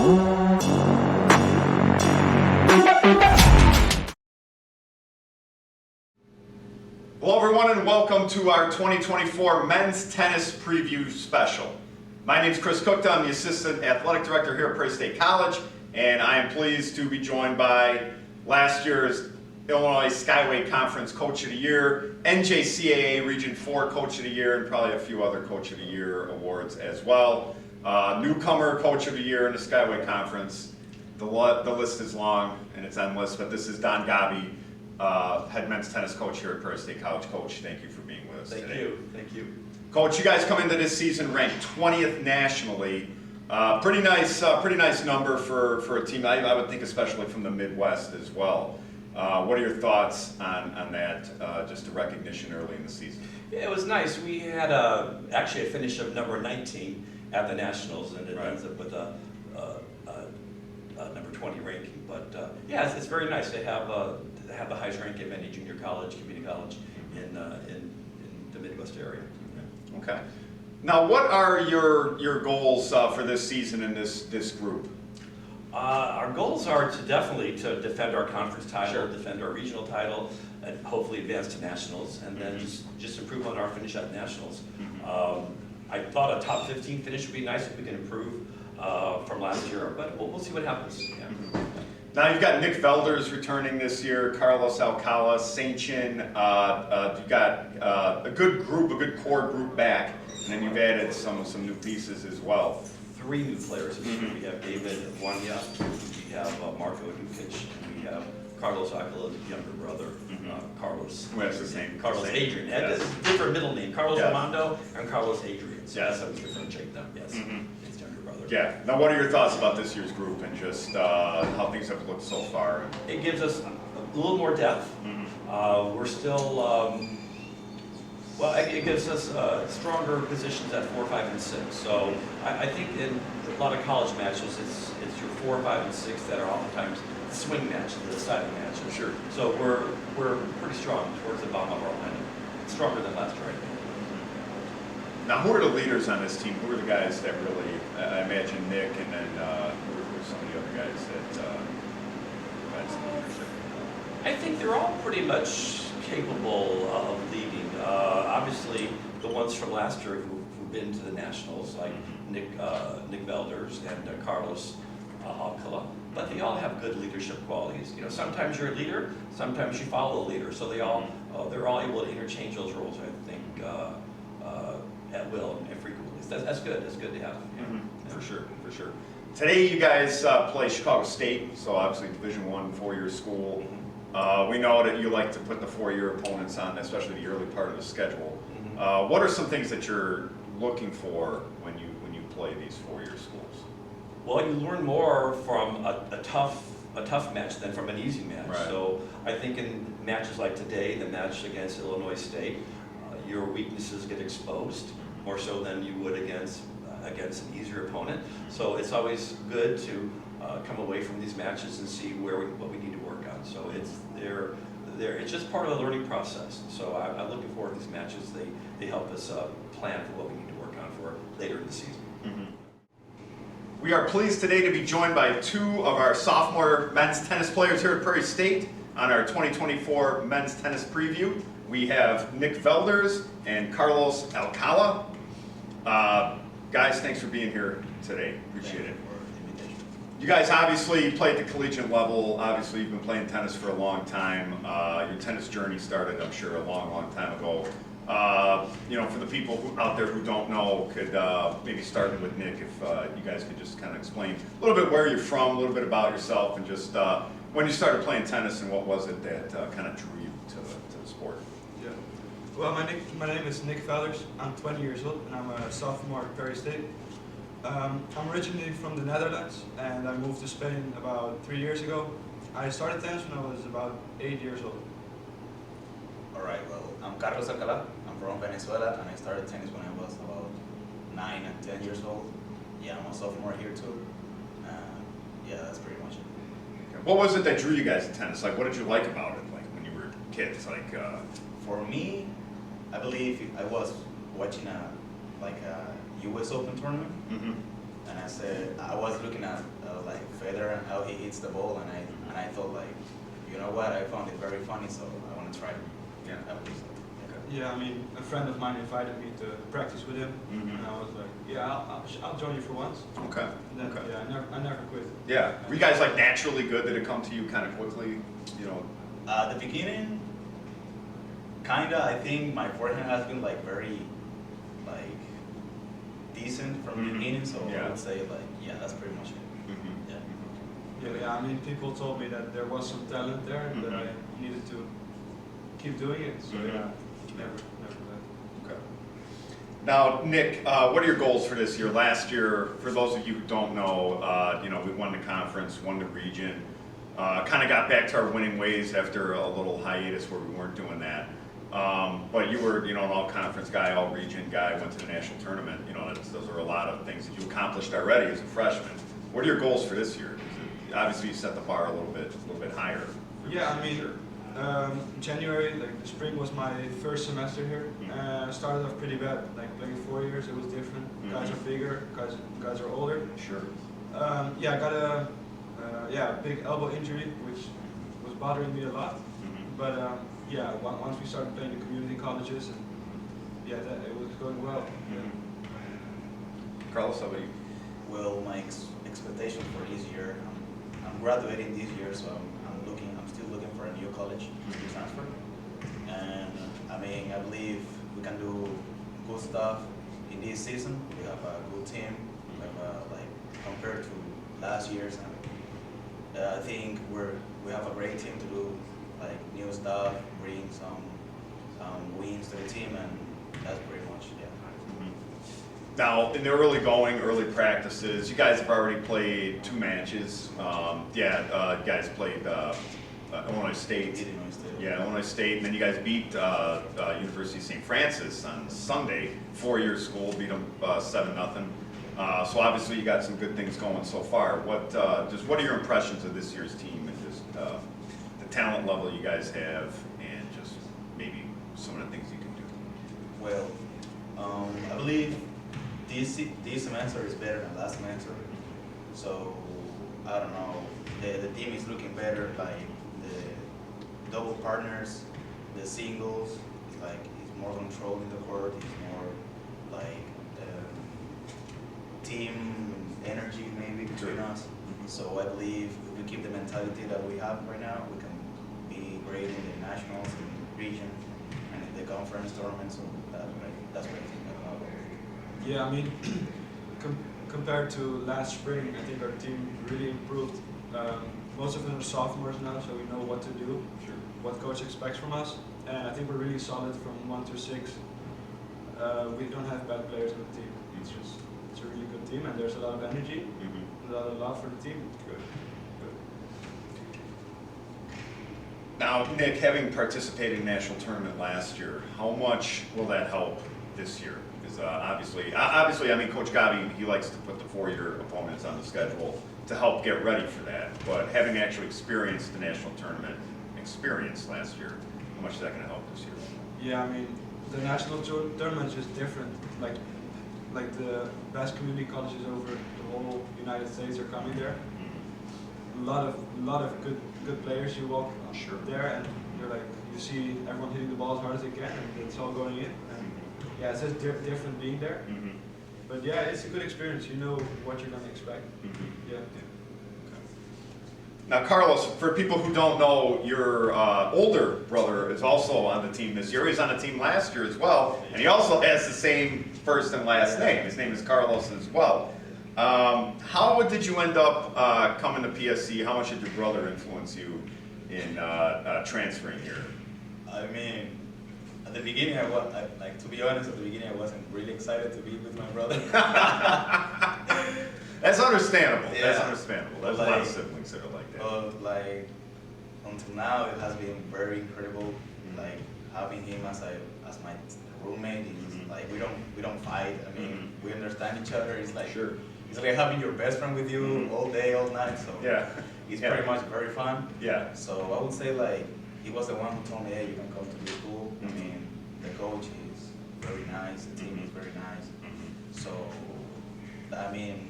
Hello everyone and welcome to our 2024 Men's Tennis Preview Special. My name is Kuchta, I'm the Assistant Athletic Director here at Prairie State College, and I am pleased to be joined by last year's Illinois Skyway Conference Coach of the Year, NJCAA Region 4 Coach of the Year, and probably a few other Coach of the Year awards as well. Newcomer Coach of the Year in the Skyway Conference. The list is long and it's endless, but this is Donn Gobbie, head men's tennis coach here at Prairie State College. Coach, thank you for being with us today. Thank you. Coach, you guys come into this season ranked 20th nationally. Pretty nice number for a team. I would think especially from the Midwest as well. What are your thoughts on that? Just a recognition early in the season. Yeah, it was nice. We had actually a finish of number 19 at the Nationals, and it ends up with a number 20 ranking. But yeah, it's very nice to have the highest rank of any junior college, community college in the Midwest area. Okay. Now, what are your goals for this season in this group? Our goals are to definitely defend our conference title, Sure. defend our regional title, and hopefully advance to nationals, and then just improve on our finish at nationals. I thought a top 15 finish would be nice if we can improve from last year, but we'll see what happens. Yeah. Now you've got Nick Velders returning this year, Carlos Alcala, Saint-Chin. You've got a good group, a good core group back, and then you've added some new pieces as well. 3 new players this year. We have David Wanya, we have Marco Dukic, and we have Carlos Alcala's younger brother, Carlos. What's his name? Carlos Adrian. Yes. That's a different middle name. Carlos Armando and Carlos Adrian. So Yes. that's how we differentiate them. Yes. His younger brother. Yeah. Now, what are your thoughts about this year's group and just how things have looked so far? It gives us a little more depth. We're still, well, it gives us stronger positions at 4, 5, and 6. So I think in a lot of college matches, it's your 4, 5, and 6 that are oftentimes the swing matches, the deciding matches. Sure. So we're pretty strong towards the bottom of our lineup. Stronger than last year, I think. Now, who are the leaders on this team? Who are the guys that really, I imagine Nick, and then who are some of the other guys that provide some leadership? I think they're all pretty much capable of leading. Obviously, the ones from last year who've been to the Nationals, like Nick Velders and Carlos Alcala, but they all have good leadership qualities. You know, sometimes you're a leader, sometimes you follow a leader. So they're all able to interchange those roles, I think, at will and frequently. That's good. That's good to have. Yeah. For sure. Today, you guys play Chicago State, so obviously Division I, 4-year school. We know that you like to put the 4-year opponents on, especially the early part of the schedule. What are some things that you're looking for when you play these 4-year schools? Well, you learn more from a tough match than from an easy match. Right. So I think in matches like today, the match against Illinois State, your weaknesses get exposed more so than you would against an easier opponent. So it's always good to come away from these matches and see what we need to work on. So it's just part of the learning process. So I'm looking forward to these matches. They help us plan for what we need to work on for later in the season. We are pleased today to be joined by 2 of our sophomore men's tennis players here at Prairie State on our 2024 Men's Tennis Preview. We have Nick Velders and Carlos Alcala. Guys, thanks for being here today. Appreciate it. You guys obviously played at the collegiate level. Obviously, you've been playing tennis for a long time. Your tennis journey started, I'm sure, a long time ago. For the people out there who don't know, could maybe starting with Nick, if you guys could just kind of explain a little bit where you're from, a little bit about yourself, and just when you started playing tennis and what was it that kind of drew you to the sport? Yeah. Well, my name is Nick Velders. I'm 20 years old and I'm a sophomore at Prairie State. I'm originally from the Netherlands and I moved to Spain about 3 years ago. I started tennis when I was about 8 years old. Alright, well, I'm Carlos Alcala. I'm from Venezuela and I started tennis when I was about 9 and 10 years old. Yeah, I'm a sophomore here too. Yeah, that's pretty much it. What was it that drew you guys to tennis? Like, what did you like about it, like when you were kids? Like, For me, I believe I was watching a U.S. Open tournament, and I said I was looking at like Federer and how he hits the ball, and I thought like, you know what, I found it very funny, so I want to try it. Yeah. I believe so. Yeah, I mean, a friend of mine invited me to practice with him, Mhm. and I was like, yeah, I'll join you for once. Okay. And then, Okay. yeah, I never quit. Yeah. Were you guys like naturally good? Did it come to you kind of quickly? You know. At the beginning, kinda. I think my forehand has been like very, like, decent from the Mhm. beginning. So Yeah. I would say like, yeah, that's pretty much it. Mm-hmm. Yeah. Yeah, I mean, people told me that there was some talent there and that I needed to keep doing it. So Mhm. yeah, never left. Okay. Now, Nick, what are your goals for this year? Last year, for those of you who don't know, you know, we won the conference, won the region, kind of got back to our winning ways after a little hiatus where we weren't doing that. But you were, you know, an all-conference guy, all-region guy, went to the national tournament. You know, those are a lot of things that you accomplished already as a freshman. What are your goals for this year? Obviously, you set the bar a little bit higher. for Yeah, I this mean, year. January, like the spring was my first semester here. Mhm. Started off pretty bad, like playing 4 years, it was different. Guys Mhm. are bigger, guys are older. Sure. Yeah, I got a big elbow injury, which was bothering me a lot. Mhm. But yeah, once we started playing the community colleges, and yeah, it was going well. Yeah. Carlos, how about you? Well, my expectation for this year, I'm graduating this year, so I'm still looking for a new college to transfer. And I mean, I believe we can do good stuff in this season. We have a good team, we have like compared to last year's. And I think we have a great team to do like new stuff, bring some wins to the team, and that's pretty much yeah. Now, in the early practices, you guys have already played 2 matches. You guys played Illinois State. Illinois State. Yeah, Illinois State, and then you guys beat University of St. Francis on Sunday. 4-year school, beat them 7-0. So obviously, you got some good things going so far. What are your impressions of this year's team and just the talent level you guys have, and just maybe some of the things you can do? Well, I believe this semester is better than last semester. So I don't know. The team is looking better. Like the double partners, the singles. It's more controlled in the court. It's more like team energy maybe between us. So I believe if we keep the mentality that we have right now, we can be great in the nationals, in the region, and in the conference tournament. So that's what I think about it. Yeah, I mean, compared to last spring, I think our team really improved. Most of them are sophomores now, so we know what to do, what coach expects from us, and I think we're really solid from 1 to 6. We don't have bad players on the team. It's a really good team, and there's a lot of energy, a lot of love for the team. Good. Now, Nick, having participated in the national tournament last year, how much will that help this year? Because obviously, I mean, Coach Gobbie, he likes to put the 4-year opponents on the schedule to help get ready for that. But having actually experienced the national tournament last year, how much is that going to help this year? Yeah, I mean, the national tournament is just different. Like the best community colleges over the whole United States are coming there. A lot of good players. You walk there and you're like, you see everyone hitting the ball as hard as they can, and it's all going in. And yeah, it's just different being there. But yeah, it's a good experience. You know what you're going to expect. Yeah. Now, Carlos, for people who don't know, your older brother is also on the team this year. He was on the team last year as well, and he also has the same first and last name. His name is Carlos as well. How did you end up coming to PSC? How much did your brother influence you in transferring here? I mean, at the beginning, to be honest, at the beginning I wasn't really excited to be with my brother. That's understandable. Yeah. That's understandable. There's a lot of siblings that are like that. But until now, it has been very incredible. Like having him as my roommate. He's like we don't fight. I mean, we understand each other. It's like it's like having your best friend with you all day, all night. So it's pretty much very fun. Yeah. So I would say like he was the one who told me, hey, you can come to this school. I mean, the coach is very nice. The team is very nice. So I mean,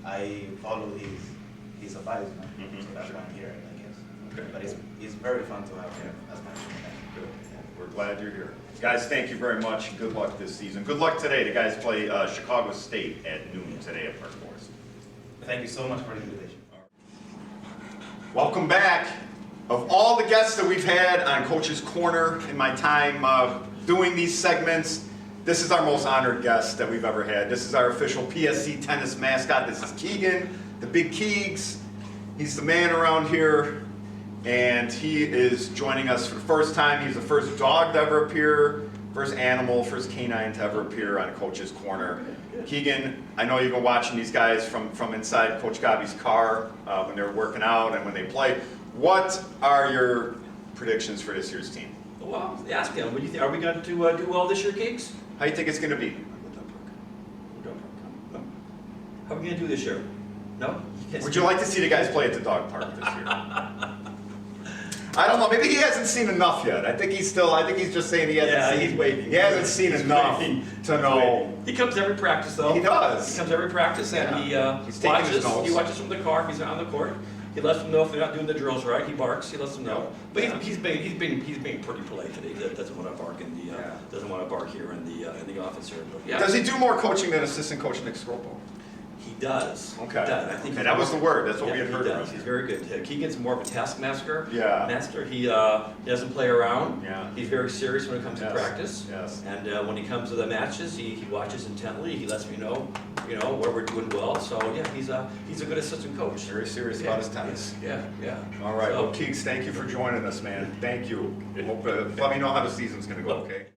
I follow his advice, so that's why I'm here, I guess. Okay. But it's very fun to have him as my teammate. Good. We're glad you're here. Guys, thank you very much. Good luck this season. Good luck today. The guys play Chicago State at noon today at Park Forest. Thank you so much for the invitation. Welcome back. Of all the guests that we've had on Coach's Corner in my time doing these segments, this is our most honored guest that we've ever had. This is our official PSC tennis mascot. This is Keegan, the Big Keegs. He's the man around here, and he is joining us for the first time. He's the first dog to ever appear, first animal, first canine to ever appear on Coach's Corner. Keegan, I know you've been watching these guys from inside Coach Gobbie's car when they're working out and when they play. What are your predictions for this year's team? Well, ask him. What do you think? Are we going to do well this year, Keeks? How do you think it's going to be? How are we going to do this year? No? Would you like to see the guys play at the dog park this year? I don't know. Maybe he hasn't seen enough yet. I think he's just saying he hasn't seen. He's waiting. He hasn't seen enough to know. He comes to every practice, though. He does. He comes to every practice, and He's he taking his watches. notes. He watches from the car if he's on the court. He lets them know if they're not doing the drills right. He barks. He lets them know. But he's being pretty polite today. He doesn't want to bark doesn't want to bark here in the office here. But yeah. Does he do more coaching than assistant coach Nick Scropo? He does. Okay. He does. I think that was the word. That's what we had heard. He does. He's very good. Keegan's more of a taskmaster. Yeah. Master. He doesn't play around. Yeah. He's very serious when it comes to practice. Yes. And when he comes to the matches, he watches intently. He lets me know, where we're doing well. So yeah, he's a good assistant coach. Very serious about his tennis. Yeah. All right. So, Well, Keeks, thank you for joining us, man. Thank you. Hope, let me know how the season's going to go. Okay.